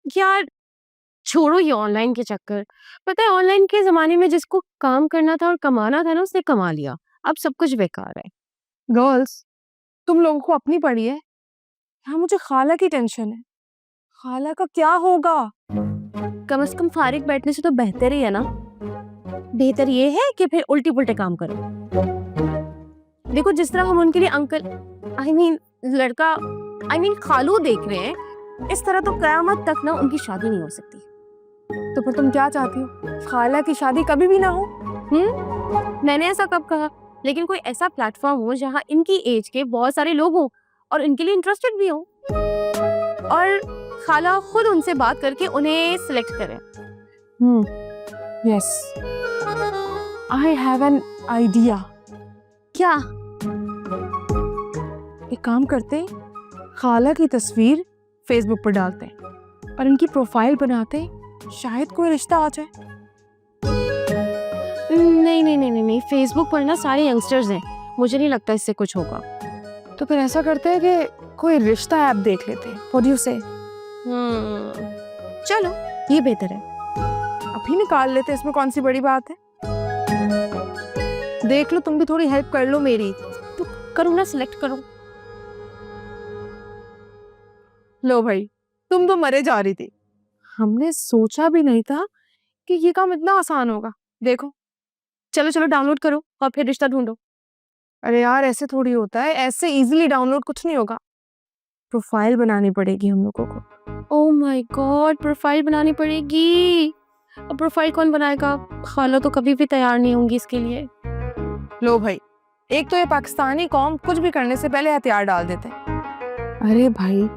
यार छोड़ो ये ऑनलाइन के चक्कर। पता है ऑनलाइन के ज़माने में जिसको काम करना था और कमाना था ना उसने कमा लिया। अब सब कुछ बेकार है। गर्ल्स, तुम लोगों को अपनी पड़ी है। यहाँ मुझे खाला की टेंशन है। खाला का क्या होगा? कम से कम फारिग बैठने से तो बेहतर ही है ना। बेहतर ये है कि फिर उल्टे पुल्टे काम करो। देखो जिस तरह हम उनके लिए अंकल लड़का खालू देख रहे हैं, इस तरह तो कयामत तक ना उनकी शादी नहीं हो सकती। तो फिर तुम क्या चाहती हो? खाला की शादी कभी भी ना हो? मैंने ऐसा कब कहा? लेकिन कोई ऐसा प्लेटफॉर्म हो जहाँ इनकी एज के बहुत सारे लोग हों और इनके लिए इंटरेस्टेड भी हों और खाला खुद उनसे बात करके उन्हें सिलेक्ट करे। Yes, I have an idea. क्या? एक काम करते हैं, खाला की तस्वीर फेसबुक पर डालते हैं और इनकी प्रोफाइल बनाते हैं, शायद कोई रिश्ता आ जाए। नहीं, फेसबुक पर ना सारे यंगस्टर्स हैं, मुझे नहीं लगता इससे कुछ होगा। तो फिर ऐसा करते हैं कि कोई रिश्ता ऐप देख लेते हैं। व्हाट डू यू से? चलो ये बेहतर है। अभी निकाल लेते हैं, इसमें कौन सी बड़ी बात है। देख लो, तुम भी थोड़ी हेल्प कर लो मेरी। तो करो ना, सिलेक्ट करो। लो भाई, तुम तो मरे जा रही थी। हमने सोचा भी नहीं था कि ये काम इतना आसान होगा। देखो, चलो डाउनलोड करो और फिर रिश्ता ढूंढो। अरे यार ऐसे थोड़ी होता है, ऐसे इजीली डाउनलोड कुछ नहीं होगा। प्रोफाइल बनानी पड़ेगी हम लोगों को। ओह माय गॉड, प्रोफाइल बनानी पड़ेगी। अब प्रोफाइल कौन बनाएगा? खाला तो कभी भी तैयार नहीं होंगी इसके लिए। लो भाई, एक तो ये पाकिस्तानी कौम कुछ भी करने से पहले हथियार डाल देते हैं। अरे भाई,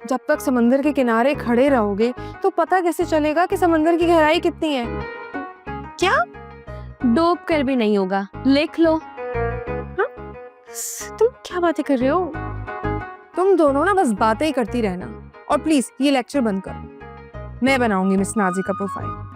जब तक समंदर के किनारे खड़े रहोगे तो पता कैसे चलेगा कि समंदर की गहराई कितनी है? क्या? डूब कर भी नहीं होगा, लिख लो। हाँ? तुम क्या बातें कर रहे हो? तुम दोनों ना बस बातें ही करती रहना और प्लीज ये लेक्चर बंद करो। मैं बनाऊंगी मिस नाजी का प्रोफाइल।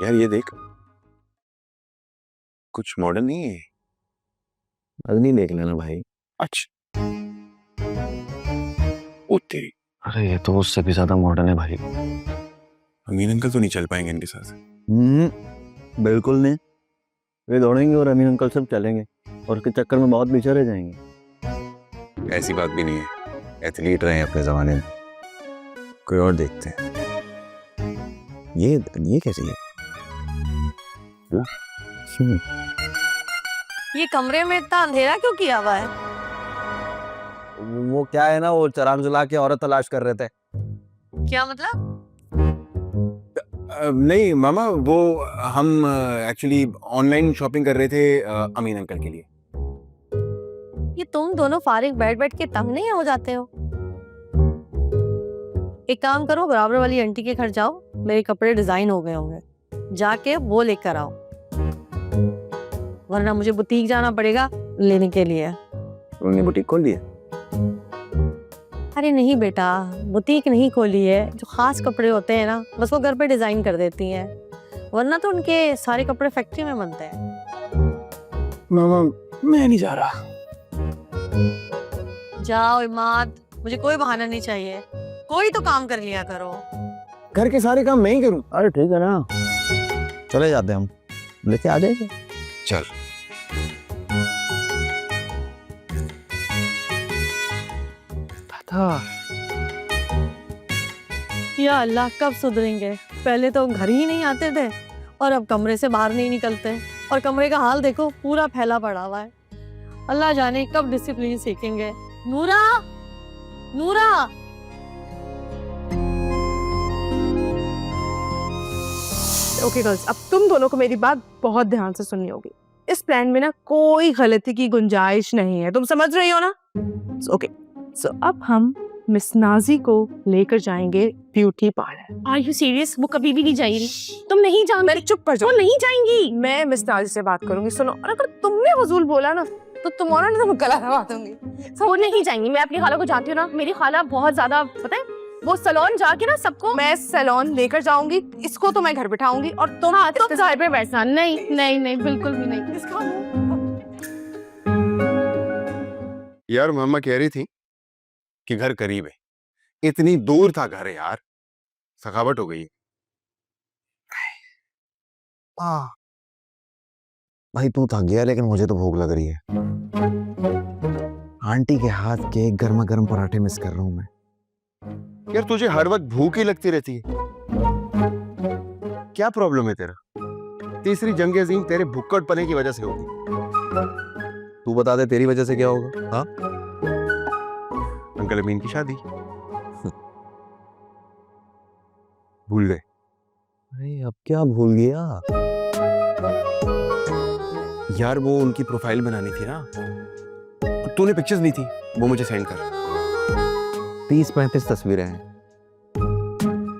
यार ये देख, कुछ मॉडर्न नहीं है? अग्नि देख लेना भाई। अच्छा, ओ तेरी। अरे ये तो उससे भी ज्यादा मॉडर्न है भाई। अमीन अंकल तो नहीं चल पाएंगे इनके साथ। बिल्कुल नहीं। वे दौड़ेंगे और अमीन अंकल सब चलेंगे और उसके चक्कर में बहुत पीछे रह जाएंगे। ऐसी बात भी नहीं है, एथलीट रहे हैं अपने जमाने में। कोई और देखते हैं। ये कैसी है? ये कमरे में इतना अंधेरा क्यों किया हुआ है? वो क्या है ना, वो चराग जला के औरत तलाश कर रहे थे। क्या मतलब? नहीं मामा, वो हम एक्चुअली ऑनलाइन शॉपिंग कर रहे थे अमीन अंकल के लिए। ये तुम दोनों फारिग बैठ बैठ के तंग नहीं हो जाते हो? एक काम करो, बराबर वाली आंटी के घर जाओ, मेरे कपड़े डिजाइन हो गए होंगे, जाके वो लेकर आओ, वरना मुझे बुटीक जाना पड़ेगा लेने के लिए। उन्होंने बुटीक खोल ली है? अरे नहीं बेटा, बुटीक नहीं खोली है। जो खास कपड़े होते हैं ना, बस वो घर पे डिजाइन कर देती हैं, वरना तो उनके सारे कपड़े फैक्ट्री में बनते हैं। मामा मैं नहीं जा रहा। जाओ इमाद, मुझे कोई बहाना नहीं चाहिए, कोई तो काम कर लिया करो। घर के सारे काम मैं ही करूं? अरे ठीक है ना, चले जाते हम, लेके आ जाएंगे। चल। या अल्लाह, कब सुधरेंगे? पहले तो घर ही नहीं आते थे और अब कमरे से बाहर नहीं निकलते, और कमरे का हाल देखो, पूरा फैला पड़ा हुआ है। अल्लाह जाने कब डिसिप्लिन सीखेंगे। नूरा, नूरा। ओके गर्ल्स, अब तुम दोनों को मेरी बात बहुत ध्यान से सुननी होगी। इस प्लान में ना कोई गलती की गुंजाइश नहीं है, तुम समझ रही हो ना? ओके, सो अब हम मिस नाजी को लेकर जाएंगे beauty parlour. Are you serious? वो कभी भी नहीं जाएगी। तुम नहीं जाओगी? मैं चुप कर जाओ। वो नहीं जाएंगी। मैं मिस नाजी से बात करूंगी, सुनो, और अगर तुमने फजूल बोला ना तो तुम्हारा ना मैं गला दबा दूंगी। वो नहीं जाएंगी। मैं अपनी खाला को जानती हूँ ना, मेरी खाला बहुत ज्यादा, पता है, वो सलोन जाके ना सबको मैं सैलून लेकर जाऊंगी, इसको तो मैं घर बिठाऊंगी और तुम हाँ तुम घर पे बैठना। नहीं नहीं नहीं बिल्कुल भी नहीं। इसका यार मम्मा कह रही थी कि घर करीब है, इतनी दूर था घर यार, थकावट हो गई है। भाई तू थक गया लेकिन मुझे तो भूख लग रही है। आंटी के हाथ के गर्मा गर्म पराठे मिस कर रहा हूं मैं। यार तुझे हर वक्त भूख ही लगती रहती है, क्या प्रॉब्लम है तेरा? तीसरी जंग अजीम तेरे भुक्कड़ पने की वजह से होगी। तू बता दे तेरी वजह से क्या होगा? हाँ अंकल अमीन की शादी भूल गए? अरे अब क्या भूल गया? यार वो उनकी प्रोफाइल बनानी थी ना, तूने पिक्चर्स ली थी, वो मुझे सेंड कर। 30-35 तस्वीरें हैं।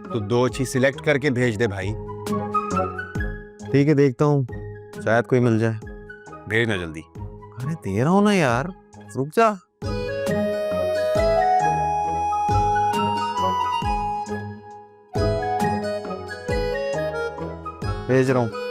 तो 2 अच्छी सिलेक्ट करके भेज दे भाई। ठीक है देखता हूँ, शायद कोई मिल जाए। भेजना जल्दी। अरे दे रहा हूँ ना यार, रुक जा। भेज रहा हूँ।